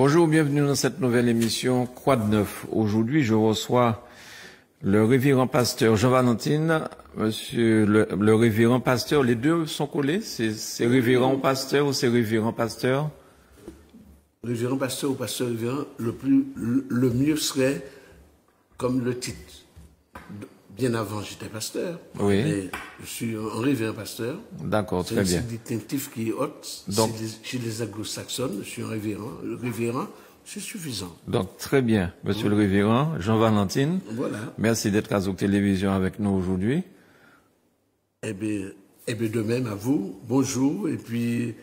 Bonjour, bienvenue dans cette nouvelle émission Croix de Neuf. Aujourd'hui, je reçois le révérend pasteur Jean-Valentine, monsieur le révérend pasteur. Les deux sont collés? C'est révérend pasteur ou c'est révérend pasteur? Révérend pasteur ou pasteur révérend, le mieux serait comme le titre. Bien avant, j'étais pasteur. Oui. Mais je suis un révérend pasteur. D'accord, très bien. C'est un distinctif qui est haut. Donc, chez les anglo-saxonnes, je suis un révérend. Le révérend, c'est suffisant. Donc, très bien. Monsieur le révérend Jean-Valentine. Voilà. Merci d'être à Zouk Télévision avec nous aujourd'hui. Eh bien, de même à vous. Bonjour. Et puis,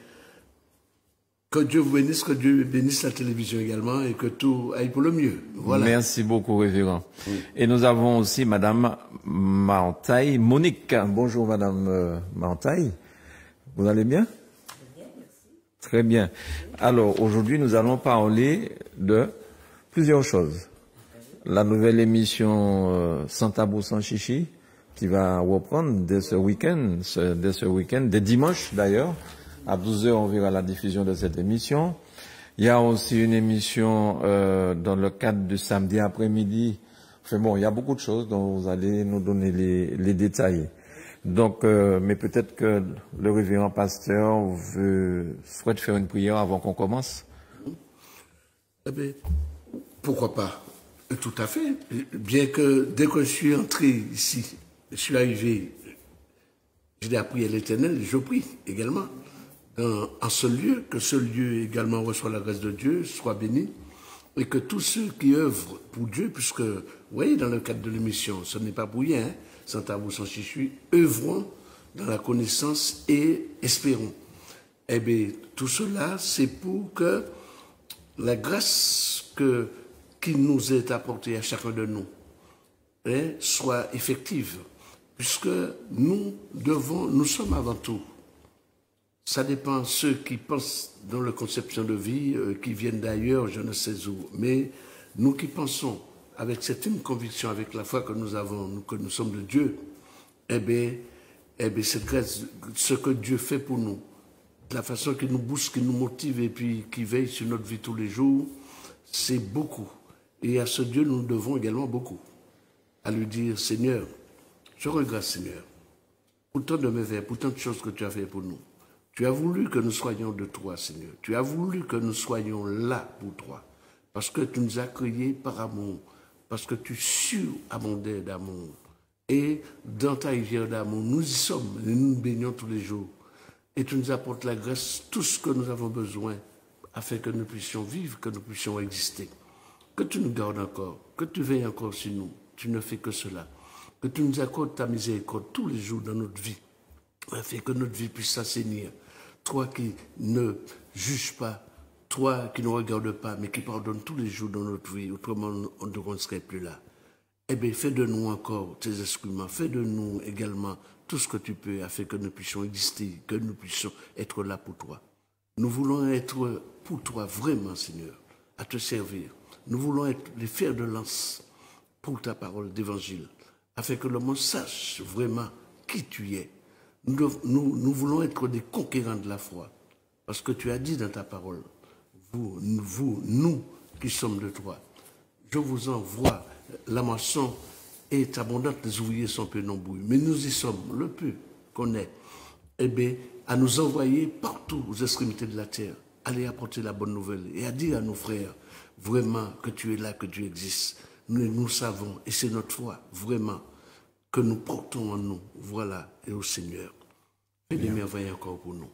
que Dieu vous bénisse, que Dieu bénisse la télévision également et que tout aille pour le mieux. Voilà. Merci beaucoup, révérend. Oui. Et nous avons aussi Madame Mantaille, Monique. Bonjour, Madame Mantaille. Vous allez bien? Très bien, merci. Très bien. Alors, aujourd'hui, nous allons parler de plusieurs choses. La nouvelle émission Sans tabou, sans chichi, qui va reprendre dès ce week-end, dès dimanche d'ailleurs. À 12h, on verra la diffusion de cette émission. Il y a aussi une émission dans le cadre du samedi après-midi. Enfin bon, il y a beaucoup de choses dont vous allez nous donner les détails. Donc, mais peut-être que le révérend pasteur souhaite faire une prière avant qu'on commence. Eh bien, pourquoi pas? Tout à fait. Bien que dès que je suis entré ici, je suis arrivé, je l'ai appris à l'Éternel, je prie également. En ce lieu, que ce lieu également reçoit la grâce de Dieu, soit béni, et que tous ceux qui œuvrent pour Dieu, puisque, vous voyez, dans le cadre de l'émission, ce n'est pas pour rien, hein, sans tabou, sans chichi, œuvrons dans la connaissance et espérons. Eh bien, tout cela, c'est pour que la grâce qui nous est apportée à chacun de nous soit effective, puisque nous sommes avant tout. Ça dépend de ceux qui pensent dans la conception de vie, qui viennent d'ailleurs, je ne sais où. Mais nous qui pensons avec cette une conviction, avec la foi que nous avons, que nous sommes de Dieu, eh bien, cette grâce, ce que Dieu fait pour nous, la façon qu'il nous booste, qu'il nous motive et puis qui veille sur notre vie tous les jours, c'est beaucoup. Et à ce Dieu, nous devons également beaucoup. À lui dire, Seigneur, je rends grâce, Seigneur, pour tant de merveilles, pour tant de choses que tu as fait pour nous. Tu as voulu que nous soyons de toi, Seigneur. Tu as voulu que nous soyons là pour toi. Parce que tu nous as créés par amour. Parce que tu surabondais d'amour. Et dans ta rivière d'amour, nous y sommes. Et nous nous baignons tous les jours. Et tu nous apportes la grâce, tout ce que nous avons besoin, afin que nous puissions vivre, que nous puissions exister. Que tu nous gardes encore. Que tu veilles encore sur nous. Tu ne fais que cela. Que tu nous accordes ta miséricorde tous les jours dans notre vie. Afin que notre vie puisse s'assainir. Toi qui ne juges pas, toi qui ne regardes pas, mais qui pardonne tous les jours dans notre vie, autrement on ne serait plus là. Eh bien, fais de nous encore tes instruments, fais de nous également tout ce que tu peux afin que nous puissions exister, que nous puissions être là pour toi. Nous voulons être pour toi vraiment, Seigneur, à te servir. Nous voulons être les fers de lance pour ta parole d'évangile, afin que le monde sache vraiment qui tu es. Nous voulons être des conquérants de la foi. Parce que tu as dit dans ta parole, nous qui sommes de toi, je vous envoie, la moisson est abondante, les ouvriers sont peu nombreux. Mais nous y sommes, le peu qu'on est. Eh bien, à nous envoyer partout aux extrémités de la terre, aller apporter la bonne nouvelle et à dire à nos frères, vraiment, que tu es là, que tu existes. Nous savons, et c'est notre foi, vraiment, que nous portons en nous, voilà, et au Seigneur. Fais des merveilles encore pour nous.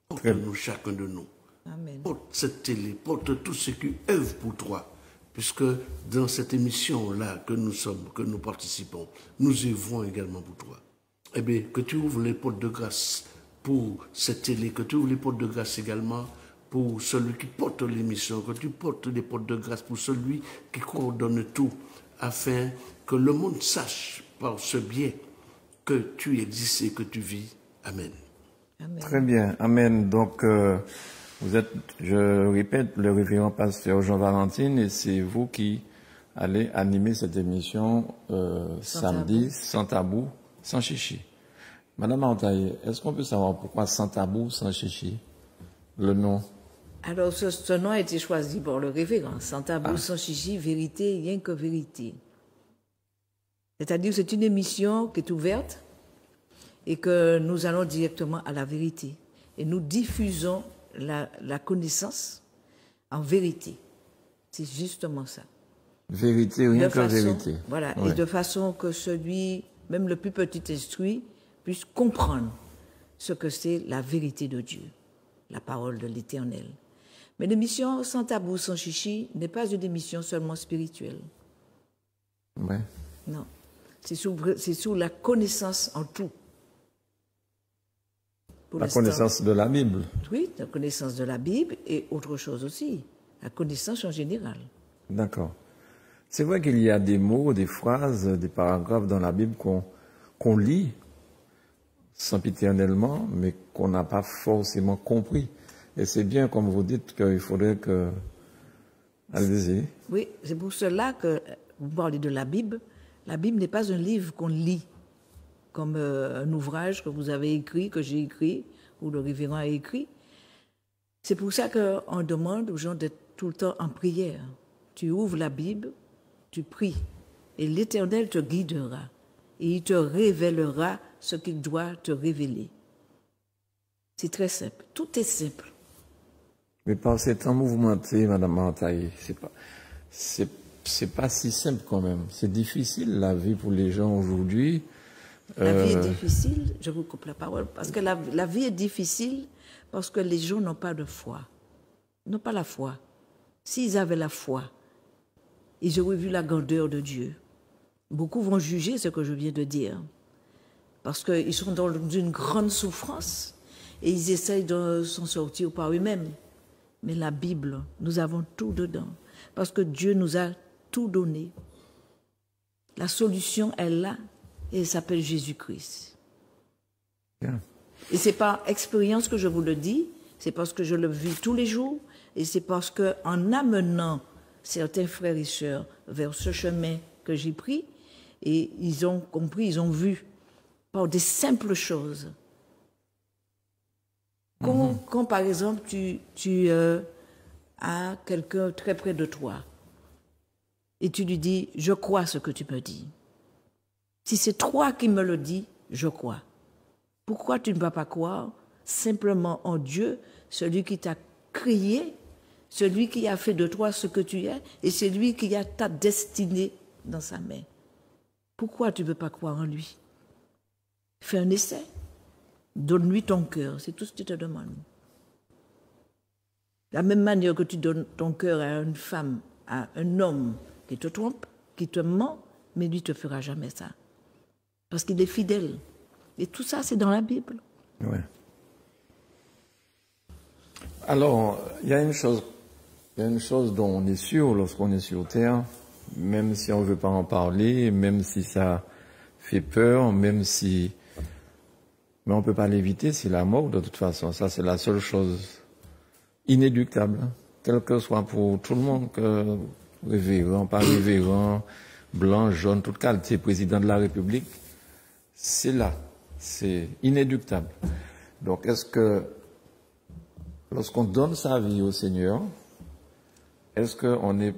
Porte-nous chacun de nous. Amen. Porte cette télé, porte tous ceux qui œuvrent pour toi. Puisque dans cette émission-là que nous sommes, que nous participons, nous œuvrons également pour toi. Eh bien, que tu ouvres les portes de grâce pour cette télé, que tu ouvres les portes de grâce également pour celui qui porte l'émission, que tu portes les portes de grâce pour celui qui coordonne tout, afin que le monde sache par ce biais que tu existes et que tu vis. Amen. Amen. Très bien. Amen. Donc, vous êtes, je répète, le révérend pasteur Jean-Valentine et c'est vous qui allez animer cette émission samedi, sans tabou, sans chichi. Madame Mantaille, est-ce qu'on peut savoir pourquoi sans tabou, sans chichi? Le nom? Alors, ce nom a été choisi par le révérend. Sans tabou, sans chichi, vérité, rien que vérité. C'est-à-dire, c'est une émission qui est ouverte et que nous allons directement à la vérité. Et nous diffusons la connaissance en vérité. C'est justement ça. Vérité, rien que vérité. Voilà, Ouais. et de façon que celui, même le plus petit instruit, puisse comprendre ce que c'est la vérité de Dieu, la parole de l'Éternel. Mais l'émission Sans tabou, sans chichi n'est pas une émission seulement spirituelle. Ouais. Non. C'est sur la connaissance en tout. Pour La l'instant, connaissance de la Bible. oui, la connaissance de la Bible et autre chose aussi. La connaissance en général. D'accord. C'est vrai qu'il y a des mots, des phrases, des paragraphes dans la Bible qu'on lit sempiternellement, mais qu'on n'a pas forcément compris. Et c'est bien, comme vous dites, qu'il faudrait que... Allez-y. Oui, c'est pour cela que vous parlez de la Bible. La Bible n'est pas un livre qu'on lit comme un ouvrage que vous avez écrit, que j'ai écrit, ou le révérend a écrit. C'est pour ça qu'on demande aux gens d'être tout le temps en prière. Tu ouvres la Bible, tu pries, et l'Éternel te guidera, et il te révélera ce qu'il doit te révéler. C'est très simple. Tout est simple. Mais par ces temps mouvementés, Madame Martaille, c'est pas si simple quand même. C'est difficile la vie pour les gens aujourd'hui. La vie est difficile, je vous coupe la parole, parce que la vie est difficile parce que les gens n'ont pas de foi. Ils n'ont pas la foi. S'ils avaient la foi, ils auraient vu la grandeur de Dieu. Beaucoup vont juger ce que je viens de dire, parce qu'ils sont dans une grande souffrance et ils essayent de s'en sortir par eux-mêmes. Mais la Bible, nous avons tout dedans, parce que Dieu nous a tout donné. La solution est là, et elle s'appelle Jésus-Christ. Bien. Et c'est par expérience que je vous le dis, c'est parce que je le vis tous les jours, et c'est parce qu'en amenant certains frères et sœurs vers ce chemin que j'ai pris, et ils ont compris, ils ont vu, par des simples choses. Quand par exemple, tu as quelqu'un très près de toi, et tu lui dis, je crois ce que tu me dis. Si c'est toi qui me le dis, je crois. Pourquoi tu ne vas pas croire simplement en Dieu, celui qui t'a créé, celui qui a fait de toi ce que tu es, et celui qui a ta destinée dans sa main? Pourquoi tu ne veux pas croire en lui? Fais un essai. Donne-lui ton cœur, c'est tout ce que tu te demandes. De la même manière que tu donnes ton cœur à une femme, à un homme qui te trompe, qui te ment, mais lui ne te fera jamais ça. Parce qu'il est fidèle. Et tout ça, c'est dans la Bible. Ouais. Alors, il y a une chose dont on est sûr lorsqu'on est sur Terre, même si on ne veut pas en parler, même si ça fait peur, même si... Mais on ne peut pas l'éviter, c'est la mort de toute façon. Ça, c'est la seule chose inéluctable, hein. Quel que soit pour tout le monde, que révérend, pas révérend, blanc, jaune, toute qualité, président de la République, c'est là, c'est inéluctable. Donc, est-ce que, lorsqu'on donne sa vie au Seigneur, est-ce qu'on est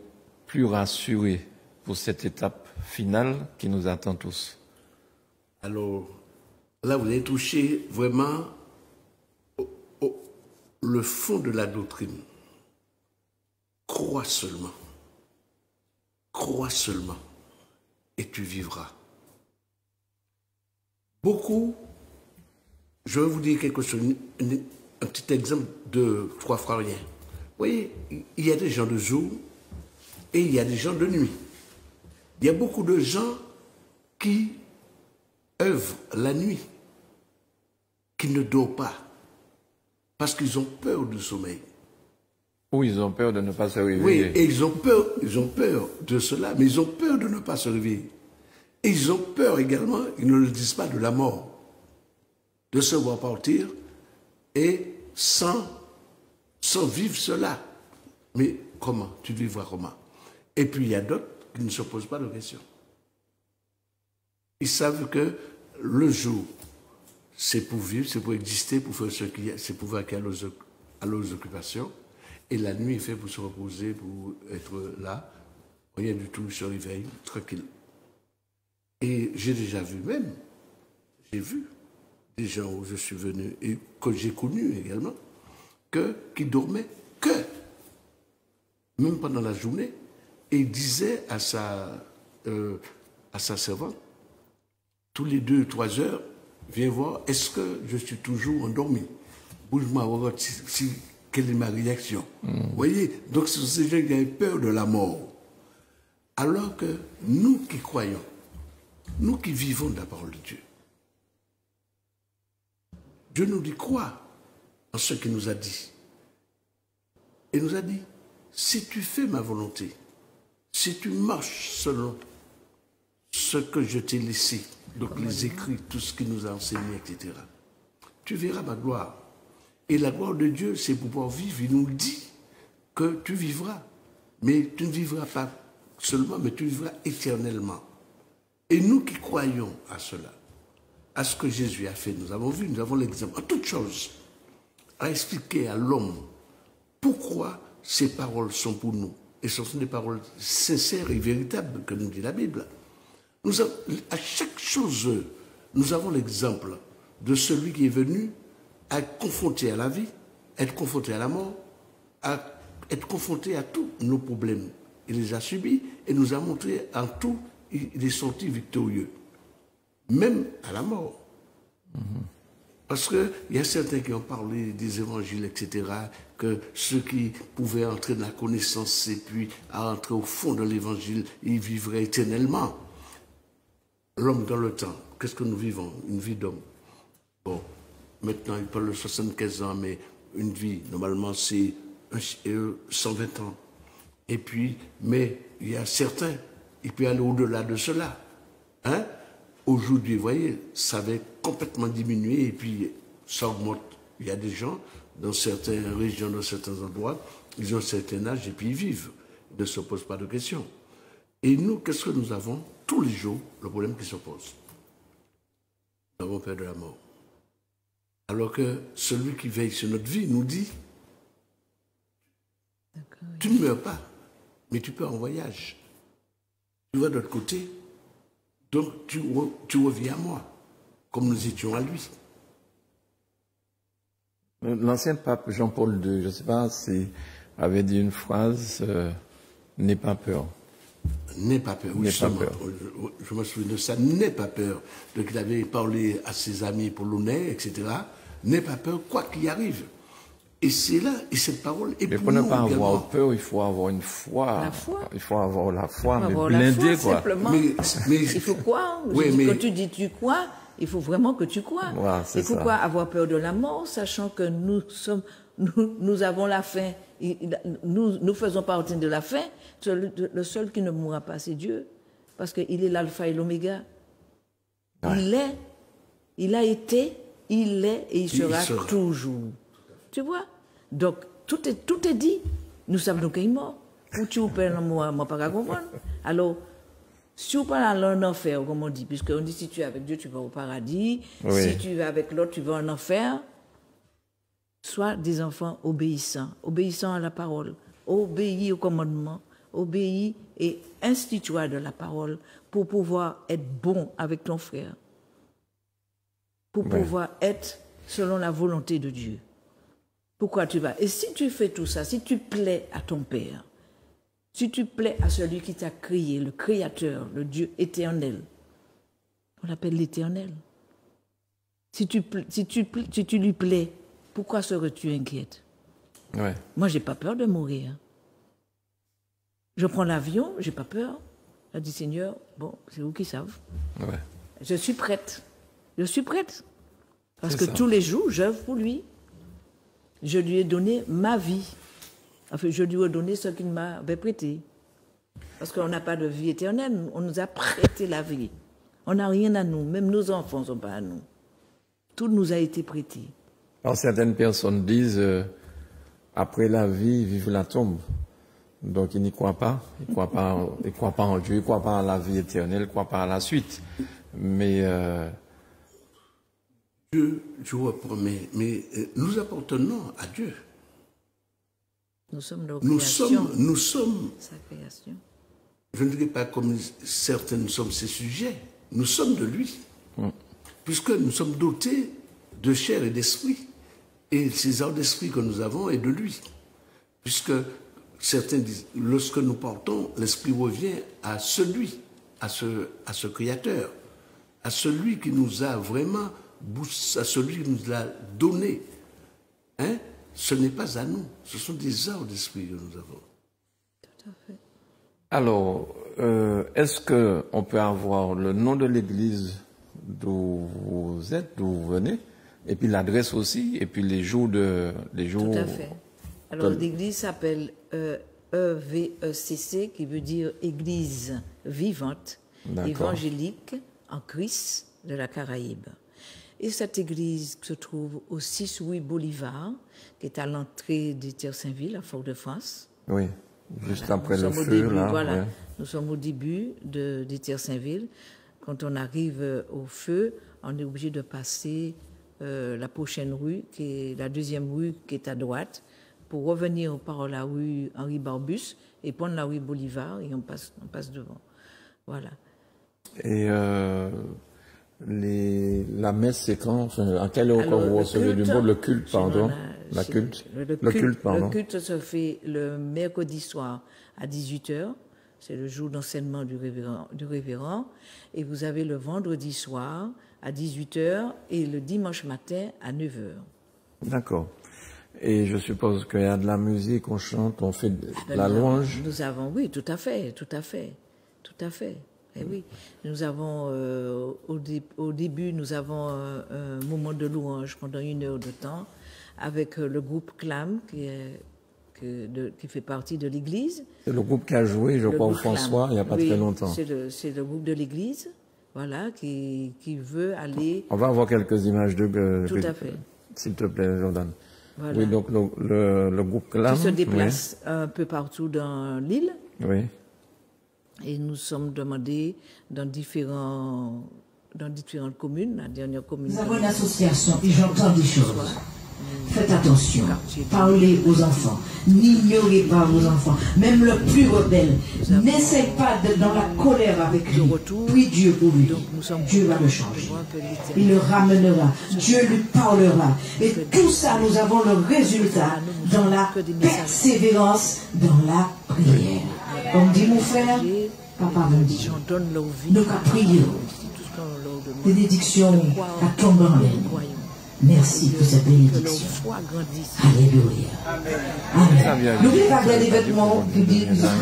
plus rassuré pour cette étape finale qui nous attend tous? Alors, là, vous avez touché vraiment le fond de la doctrine. Crois seulement, et tu vivras. Beaucoup, je vais vous dire quelque chose, un petit exemple de trois frères. Vous voyez, il y a des gens de jour et il y a des gens de nuit. Il y a beaucoup de gens qui œuvrent la nuit, qui ne dorment pas, parce qu'ils ont peur du sommeil. Ou ils ont peur de ne pas se réveiller. Oui, et ils ont peur de cela, mais ils ont peur de ne pas se réveiller. Et ils ont peur également, ils ne le disent pas, de la mort, de se voir partir et sans vivre cela. Mais comment? Tu vivras comment? Et puis il y a d'autres qui ne se posent pas de questions. Ils savent que le jour, c'est pour vivre, c'est pour exister, pour faire ce qu'il y a, c'est pour vaquer à leurs occupations. Et la nuit est faite pour se reposer, pour être là. Rien du tout, se réveille, tranquille. Et j'ai déjà vu même, j'ai vu des gens où je suis venu et que j'ai connus également, qui dormaient que, même pendant la journée, et il disait à sa servante, tous les 2-3 heures, viens voir, est-ce que je suis toujours endormi? Bouge-moi, regarde quelle est ma réaction. Vous voyez? Donc, ce sont ces gens qui avaient peur de la mort. Alors que nous qui croyons, nous qui vivons de la parole de Dieu, Dieu nous dit crois en ce qu'il nous a dit. Il nous a dit, si tu fais ma volonté, si tu marches selon ce que je t'ai laissé, donc les écrits, tout ce qu'il nous a enseigné, etc., tu verras ma gloire. Et la gloire de Dieu, c'est pour pouvoir vivre. Il nous dit que tu vivras. Mais tu ne vivras pas seulement, mais tu vivras éternellement. Et nous qui croyons à cela, à ce que Jésus a fait, nous avons vu, nous avons l'exemple, en toute chose, à expliquer à l'homme pourquoi ces paroles sont pour nous. Et ce sont des paroles sincères et véritables que nous dit la Bible. À chaque chose, nous avons l'exemple de celui qui est venu à être confronté à la vie, à être confronté à la mort, à être confronté à tous nos problèmes. Il les a subis et nous a montré en tout, il est sorti victorieux. Même à la mort. Parce qu'il y a certains qui ont parlé des évangiles, etc., que ceux qui pouvaient entrer dans la connaissance et puis à entrer au fond de l'évangile, ils vivraient éternellement. L'homme dans le temps, qu'est-ce que nous vivons? Une vie d'homme. Bon, maintenant il parle de 75 ans, mais une vie, normalement, c'est 120 ans. Et puis, mais il y a certains, il peut aller au-delà de cela. Hein? Aujourd'hui, vous voyez, ça avait complètement diminué et puis ça augmente. Il y a des gens dans certaines régions, dans certains endroits, ils ont un certain âge et puis ils vivent. Ils ne se posent pas de questions. Et nous, qu'est-ce que nous avons? Tous les jours, le problème qui se pose. Nous avons peur de la mort. Alors que celui qui veille sur notre vie nous dit, tu ne meurs pas, mais tu pars en voyage. Tu vas de l'autre côté, donc tu reviens à moi, comme nous étions à lui. L'ancien pape Jean-Paul II, je ne sais pas si avait dit une phrase, n'aie pas peur. N'aie pas peur, oui, je me souviens de ça, n'aie pas peur. Donc il avait parlé à ses amis polonais, etc. N'aie pas peur, quoi qu'il arrive. Et c'est là, et cette parole est mais pour nous. Mais pour ne pas avoir peur, il faut avoir une foi. La foi. Il faut avoir la foi, mais blindée, quoi. Simplement. Mais il faut croire. Oui, mais quand tu dis tu crois, il faut vraiment que tu crois. Voilà, et pourquoi avoir peur de la mort, sachant que nous avons la fin, nous faisons partie de la fin. Le seul qui ne mourra pas, c'est Dieu, parce qu'il est l'alpha et l'oméga. Ouais. Il a été, il est et il sera toujours. Tu vois? Donc, tout est dit. Nous savons qu'il est mort. Pour tu ou pas, moi, pas comprendre. Alors, si tu parles en enfer, comme on dit, puisqu'on dit si tu es avec Dieu, tu vas au paradis. Oui. Si tu es avec l'autre, tu vas en enfer. Sois des enfants obéissants à la parole, obéis au commandement, obéis et institue-toi de la parole pour pouvoir être bon avec ton frère, pour pouvoir être selon la volonté de Dieu. Pourquoi tu vas? Et si tu fais tout ça, si tu plais à ton Père, si tu plais à celui qui t'a créé, le Créateur, le Dieu éternel, on l'appelle l'Éternel. Si tu lui plais, pourquoi serais-tu inquiète? Ouais. Moi, j'ai pas peur de mourir. Je prends l'avion, j'ai pas peur. Je dis, Seigneur, bon, c'est vous qui savez. Ouais. Je suis prête. Je suis prête. Parce que tous les jours, j'œuvre pour lui. Je lui ai donné ma vie. Enfin, je lui ai donné ce qu'il m'avait prêté. Parce qu'on n'a pas de vie éternelle. On nous a prêté la vie. On n'a rien à nous. Même nos enfants ne sont pas à nous. Tout nous a été prêté. Alors, certaines personnes disent, après la vie, vive la tombe. Donc, ils n'y croient pas. Ils ne croient pas en Dieu. Ils ne croient pas en la vie éternelle. Ils ne croient pas à la suite. Mais... Dieu reprend, mais nous appartenons à Dieu. Nous sommes leur création. Nous sommes, Sa création. je ne dirais pas comme certains, nous sommes ses sujets, nous sommes de lui. Puisque nous sommes dotés de chair et d'esprit. Et ces arts d'esprit que nous avons est de lui. Puisque certains disent, lorsque nous portons, l'esprit revient à celui, à ce créateur, à celui qui nous a vraiment, à celui qui nous a donné. Hein? Ce n'est pas à nous, ce sont des arts d'esprit que nous avons. Tout à fait. Alors, est-ce qu'on peut avoir le nom de l'église d'où vous êtes, d'où vous venez, et puis l'adresse aussi, et puis les jours Tout à fait. Alors, l'église s'appelle EVECC, qui veut dire Église vivante, évangélique en Christ de la Caraïbe. Et cette église se trouve au 6 rue Bolivar, qui est à l'entrée d'Étier-Saint-Ville, à Fort-de-France. Oui, juste Voilà, après le feu, là. Voilà, ouais. nous sommes au début d'Étier-Saint-Ville. Quand on arrive au feu, on est obligé de passer la prochaine rue, qui est la deuxième rue qui est à droite, pour revenir par la rue Henri Barbus et prendre la rue Bolivar et on passe devant. Voilà. Et la messe, c'est quand? Enfin, à quelle heure vous recevez du monde? Le culte, pardon. Le culte se fait le mercredi soir à 18h. C'est le jour d'enseignement du révérend. Et vous avez le vendredi soir à 18h et le dimanche matin à 9h. D'accord. Et je suppose qu'il y a de la musique, on chante, on fait la louange. Nous avons, oui, tout à fait. Et oui, nous avons, au début, nous avons un moment de louange pendant 1 heure de temps avec le groupe CLAM qui fait partie de l'église. C'est le groupe qui a joué, je crois, au François, il n'y a pas très longtemps. C'est le groupe de l'église, voilà, qui veut aller... On va avoir quelques images Tout à fait. S'il te plaît, Jordan. Voilà. Oui, donc le groupe CLAM... Qui se déplace un peu partout dans l'île. Oui. Et nous sommes demandés dans différentes communes. La dernière commune... Nous avons une association et j'entends des choses. Faites attention, parlez aux enfants, n'ignorez pas vos enfants, même le plus rebelle. N'essaie pas d'être dans la colère avec lui. Puis Dieu pour lui. Dieu va le changer. Il le ramènera. Dieu lui parlera. Et tout ça, nous avons le résultat dans la persévérance, dans la prière. Comme dit mon frère, papa me dit, nous qu'à prier, bénédiction à tomber en l'air. Merci pour cette bénédiction. Alléluia. Amen. N'oubliez pas des vêtements,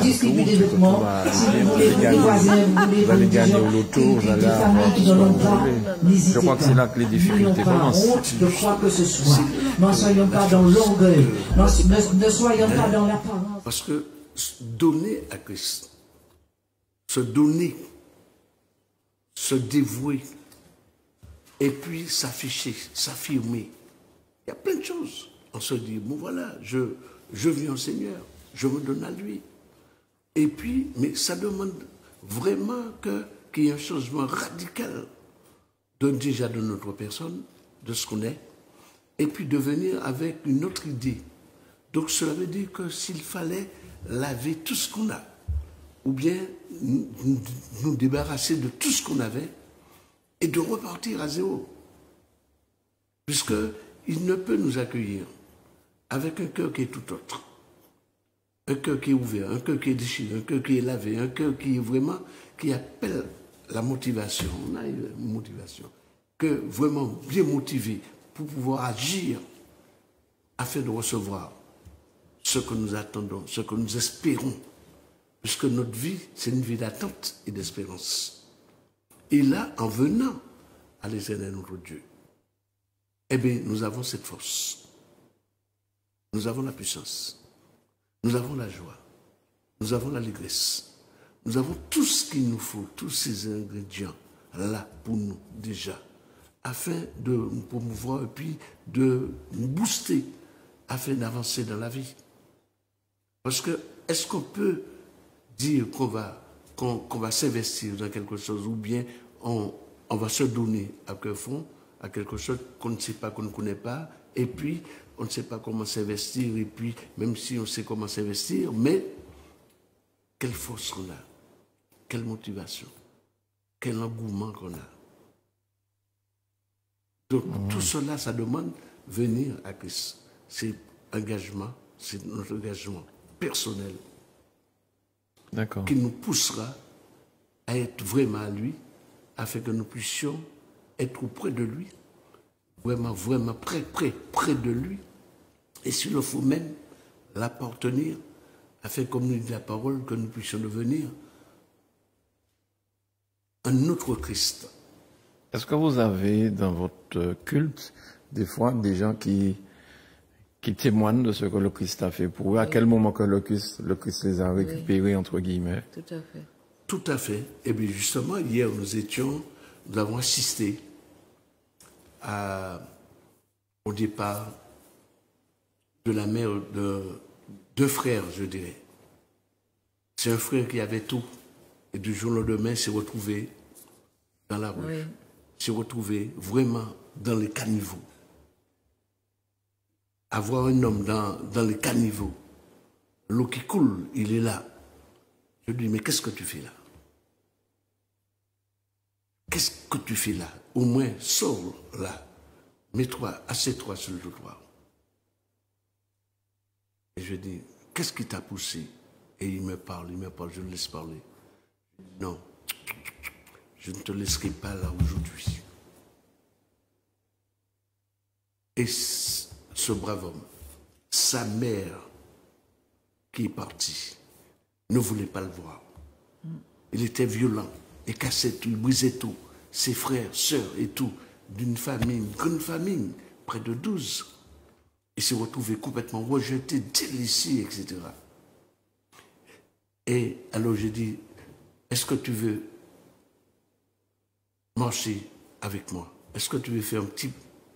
distribuer des vêtements. Si vous voulez, vos voisins, vous voulez, des familles qui n'en ont pas, n'hésitez pas. Je crois que c'est là que les difficultés commencent. N'ayons pas honte de quoi que ce soit. N'en soyons pas dans l'orgueil. Ne soyons pas dans l'apparence. Parce que donner à Christ, se donner, se dévouer, et puis s'afficher, s'affirmer. Il y a plein de choses. On se dit, bon voilà, je viens au Seigneur, je me donne à lui. Et puis, mais ça demande vraiment qu'il y ait un changement radical déjà de notre personne, de ce qu'on est, et puis de venir avec une autre idée. Donc cela veut dire que s'il fallait laver tout ce qu'on a, ou bien nous débarrasser de tout ce qu'on avait, et de repartir à zéro. Puisqu'il ne peut nous accueillir avec un cœur qui est tout autre. Un cœur qui est ouvert, un cœur qui est déchiré, un cœur qui est lavé, un cœur qui est vraiment, qui appelle la motivation. On a une motivation. Que vraiment bien motivé pour pouvoir agir afin de recevoir ce que nous attendons, ce que nous espérons. Puisque notre vie, c'est une vie d'attente et d'espérance. Et là, en venant à l'Éternel notre Dieu, eh bien, nous avons cette force. Nous avons la puissance. Nous avons la joie. Nous avons l'allégresse. Nous avons tout ce qu'il nous faut, tous ces ingrédients là pour nous déjà, afin de nous promouvoir et puis de nous booster, afin d'avancer dans la vie. Parce que, est-ce qu'on peut dire qu'on va s'investir dans quelque chose, ou bien on va se donner à cœur fond à quelque chose qu'on ne sait pas, qu'on ne connaît pas, et puis on ne sait pas comment s'investir, et puis même si on sait comment s'investir, mais quelle force qu'on a, quelle motivation, quel engouement qu'on a. Donc tout cela, ça demande venir à Christ. C'est engagement, c'est notre engagement personnel qui nous poussera à être vraiment à lui, afin que nous puissions être auprès de lui, vraiment près de lui, et s'il le faut même l'appartenir, afin, comme nous dit la parole, que nous puissions devenir un autre Christ. Est-ce que vous avez dans votre culte des fois des gens qui témoignent de ce que le Christ a fait pour eux? À quel moment que le Christ les a récupérés, entre guillemets? Tout à fait. Tout à fait. Et bien justement, hier, nous avons assisté au départ de la mère de deux frères, je dirais. C'est un frère qui avait tout. Et du jour au lendemain, s'est retrouvé dans la rue. Oui. S'est retrouvé vraiment dans les caniveaux. Avoir un homme dans les caniveaux, l'eau qui coule, il est là. Je lui dis, mais qu'est-ce que tu fais là? Qu'est-ce que tu fais là? Au moins, sors là. Mets-toi, assieds-toi sur le trottoir. Et je dis, qu'est-ce qui t'a poussé? Et il me parle, je le laisse parler. Je dis, non, je ne te laisserai pas là aujourd'hui. Et ce brave homme, sa mère qui est partie, ne voulait pas le voir. Il était violent, il cassait tout, il brisait tout. Ses frères, sœurs et tout, d'une famille, une grande famille, près de 12. Il s'est retrouvé complètement rejeté, délaissé, etc. Et alors j'ai dit, est-ce que tu veux marcher avec moi? Est-ce que tu veux faire un petit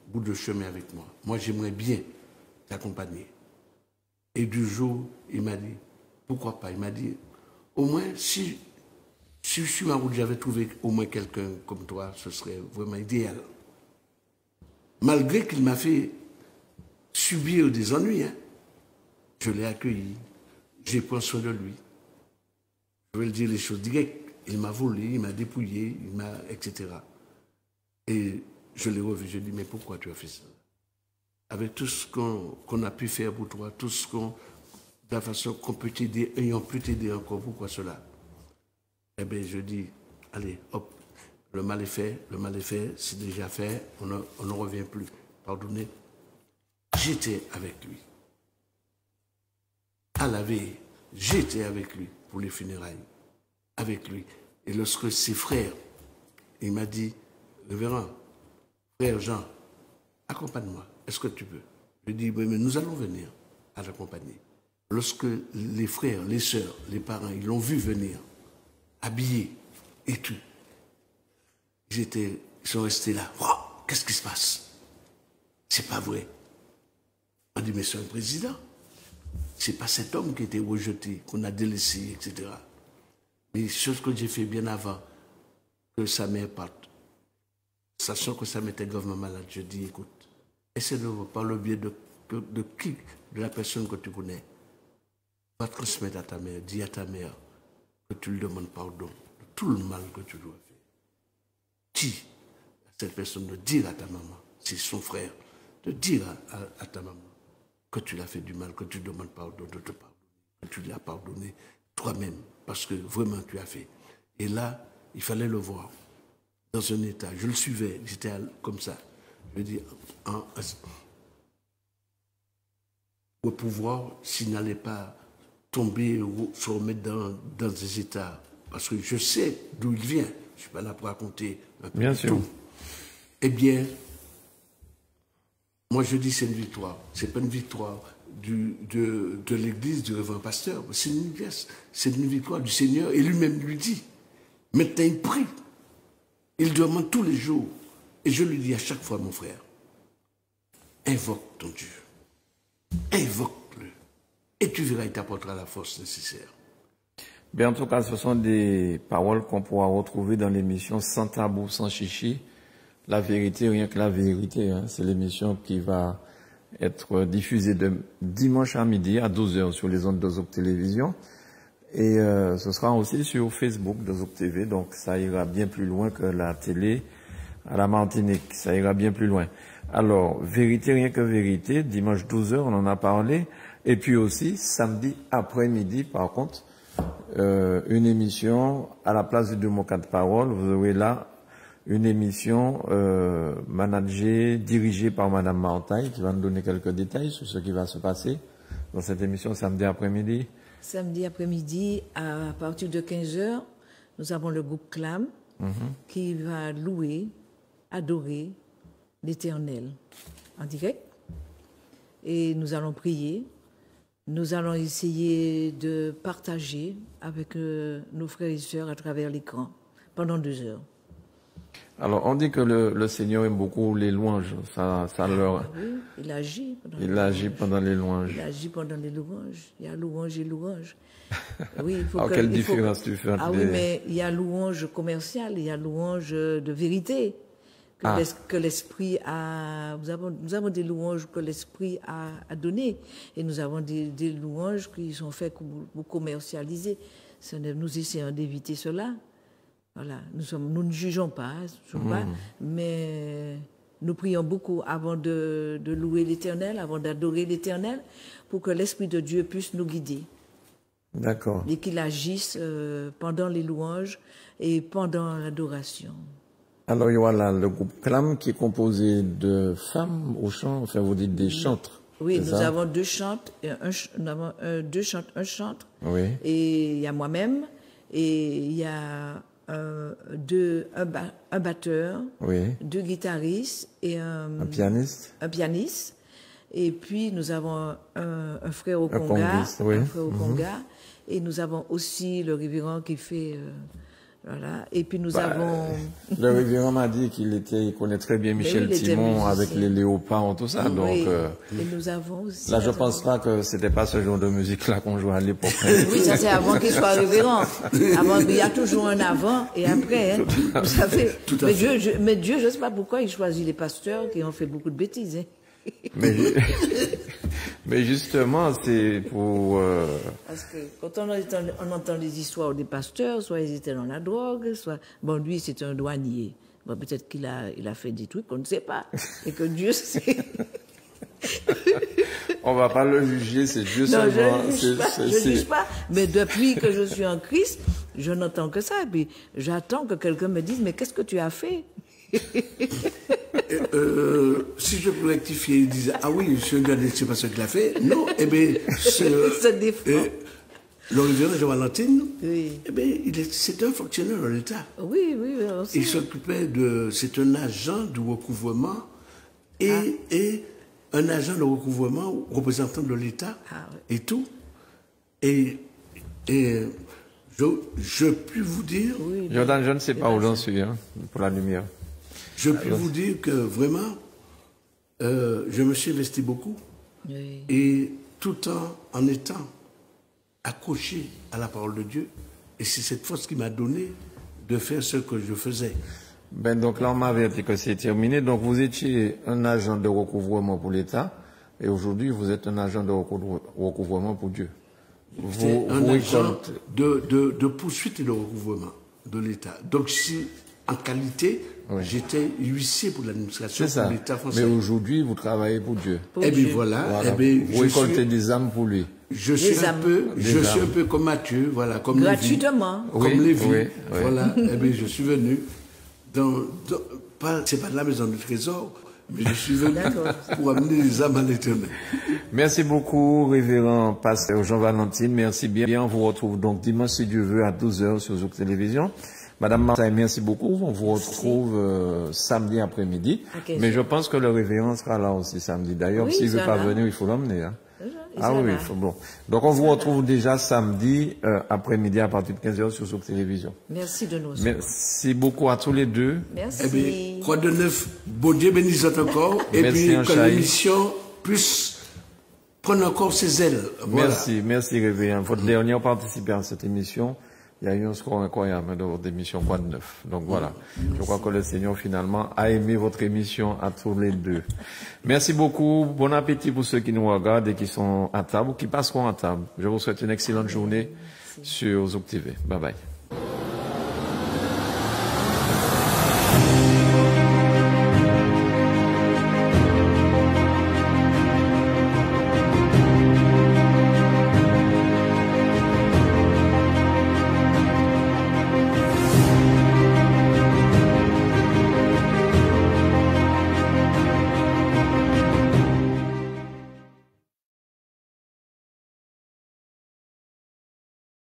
bout de chemin avec moi? Moi, j'aimerais bien t'accompagner. Et du jour, il m'a dit, pourquoi pas? Il m'a dit, au moins, si je suis en route, j'avais trouvé au moins quelqu'un comme toi, ce serait vraiment idéal. Malgré qu'il m'a fait subir des ennuis, hein, je l'ai accueilli, j'ai pris soin de lui. Je vais le dire les choses directes. Il m'a volé, il m'a dépouillé, etc. Et je l'ai revu, je lui ai dit, mais pourquoi tu as fait ça? Avec tout ce qu'on a pu faire pour toi, tout ce de la façon qu'on peut t'aider, et on peut t'aider encore, pourquoi cela? Eh bien, je dis, allez, hop, le mal est fait, c'est déjà fait, on ne revient plus. Pardonnez. J'étais avec lui. À la veille, j'étais avec lui pour les funérailles. Avec lui. Et lorsque ses frères, il m'a dit, révérend, frère Jean, accompagne-moi, est-ce que tu peux? Je lui ai dit, mais nous allons venir à l'accompagner. Lorsque les frères, les sœurs, les parents, ils l'ont vu venir, habillés et tout, ils sont restés là. Wow, qu'est-ce qui se passe? C'est pas vrai. On dit, mais c'est un président. C'est pas cet homme qui était rejeté, qu'on a délaissé, etc. Mais ce que j'ai fait bien avant que sa mère parte, sachant que sa mère était gravement malade, je dis, écoute, essaie de voir par le biais de la personne que tu connais, va transmettre à ta mère, dis à ta mère que tu lui demandes pardon de tout le mal que tu lui as fait. Dis à cette personne de dire à ta maman, c'est son frère, de dire à ta maman que tu l'as fait du mal, que tu demandes pardon, de te pardonner, que tu l'as pardonné toi-même, parce que vraiment tu as fait. Et là, il fallait le voir dans un état. Je le suivais, j'étais comme ça. Je dis, pour pouvoir, s'il n'allait pas tomber ou se remettre dans des états, parce que je sais d'où il vient, je ne suis pas là pour raconter un peu bien de sûr. Tout. Eh bien, moi je dis c'est une victoire. Ce n'est pas une victoire de l'église, du révérend pasteur, c'est une victoire du Seigneur. Et lui-même lui dit, maintenant il prie, il demande tous les jours. Et je lui dis à chaque fois, mon frère, invoque ton Dieu, invoque-le, et tu verras, il t'apportera la force nécessaire. Bien, en tout cas, ce sont des paroles qu'on pourra retrouver dans l'émission Sans tabou, sans chichi. La vérité, rien que la vérité. Hein. C'est l'émission qui va être diffusé de dimanche à midi à 12h sur les ondes de Zouk Télévision. Et ce sera aussi sur Facebook de Zouk TV, donc ça ira bien plus loin que la télé à la Martinique, ça ira bien plus loin. Alors, vérité, rien que vérité, dimanche 12h, on en a parlé, et puis aussi, samedi après-midi, par contre, une émission à la place du Démocrate de Parole, vous aurez là une émission managée, dirigée par Madame Martaille, qui va nous donner quelques détails sur ce qui va se passer dans cette émission samedi après-midi. Samedi après-midi, à partir de 15h, nous avons le groupe Clam qui va louer, adorer l'Éternel en direct. Et nous allons prier. Nous allons essayer de partager avec nos frères et sœurs à travers l'écran pendant 2 heures. Alors, on dit que le Seigneur aime beaucoup les louanges. Ça leur... Oui, il agit pendant les louanges. Il agit pendant les louanges. Il y a louange et louange. Oui, il faut alors, quelle différence tu fais entre oui, mais il y a louange commerciale, il y a louange de vérité. Que l'esprit a... Nous avons des louanges que l'esprit a données. Et nous avons des louanges qui sont faites pour commercialiser. Nous essayons d'éviter cela. Voilà, nous ne jugeons pas, mais nous prions beaucoup avant de louer l'Éternel, avant d'adorer l'Éternel, pour que l'Esprit de Dieu puisse nous guider. D'accord. Et qu'il agisse pendant les louanges et pendant l'adoration. Alors, il y a le groupe Clam qui est composé de femmes au chant, enfin vous dites des chantres. Oui, nous avons 2 chantres, un chantre, oui. Et il y a moi-même, et il y a un batteur, oui. 2 guitaristes et un pianiste. Et puis nous avons un frère au Conga, et nous avons aussi le révérend qui fait voilà. Et puis nous avons... Le révérend m'a dit qu'il connaît très bien Michel Timon avec les léopards, tout ça. Donc, et nous avons aussi... Là, je pense pas que c'était pas ce genre de musique-là qu'on jouait à l'époque. Oui, ça c'est avant qu'il soit révérend. Avant, il y a toujours un avant et après. Hein, vous savez. Mais Dieu, je ne sais pas pourquoi il choisit les pasteurs qui ont fait beaucoup de bêtises. Hein. Mais justement, c'est pour... Parce que quand on entend les histoires des pasteurs, soit ils étaient dans la drogue, soit... Bon, lui, c'est un douanier. Bon, peut-être qu'il a fait des trucs qu'on ne sait pas. Et que Dieu sait. On va pas le juger, c'est Dieu seulement. Je ne juge pas. Mais depuis que je suis en Christ, je n'entends que ça. Et puis, j'attends que quelqu'un me dise, mais qu'est-ce que tu as fait? Si je peux rectifier, il disait, ah oui, je ne sais pas ce qu'il a fait. Non, eh bien, le révérend Jean Valentine, oui. Eh bien, c'est un fonctionnaire de l'État. Oui, aussi. Il s'occupait c'est un agent de recouvrement et un agent de recouvrement représentant de l'État et tout. Et je puis vous dire... Oui, Jordan, je ne sais pas où j'en suis, hein, pour la lumière. Je puis vous dire que vraiment, je me suis investi beaucoup. Oui. Et tout en étant accroché à la parole de Dieu. Et c'est cette force qui m'a donné de faire ce que je faisais. Ben donc là, on m'a averti que c'est terminé. Donc vous étiez un agent de recouvrement pour l'État. Et aujourd'hui, vous êtes un agent de recouvrement pour Dieu. C'est un agent de poursuite et de recouvrement de l'État. Donc si, en qualité, j'étais huissier pour l'administration de l'État français. Mais aujourd'hui, vous travaillez pour Dieu. Eh bien voilà. Eh bien, vous récoltez des âmes pour lui. Je suis un peu comme Matthieu, voilà, comme gratuitement. Lévi. Comme Lévi. Voilà. Eh bien, je suis venu c'est pas de la maison du trésor, mais je suis venu pour amener les âmes à l'Éternel. Merci beaucoup, révérend pasteur Jean Valentine. Merci bien. On vous retrouve donc dimanche, si Dieu veut, à 12h sur Zouk Télévision. Madame Martaille, merci beaucoup. On vous retrouve samedi après-midi. Okay, mais je pense que le révérend sera là aussi samedi. D'ailleurs, s'il ne veut pas venir, il faut l'emmener. Hein. Il faut bon. Donc on vous retrouve déjà samedi après-midi à partir de 15h sur Zouk Télévision. Merci de nous. Merci beaucoup à tous les deux. Merci. Eh bien, quoi de neuf, bon Dieu bénisse encore. Et puis que l'émission puisse prendre encore ses ailes. Voilà. Merci révérend. Votre dernière participation à cette émission. Il y a eu un score incroyable de votre émission Quoi de neuf. Donc voilà. Je crois que le Seigneur finalement a aimé votre émission à tous les deux. Merci beaucoup. Bon appétit pour ceux qui nous regardent et qui sont à table ou qui passeront à table. Je vous souhaite une excellente journée sur Zouk TV. Bye bye.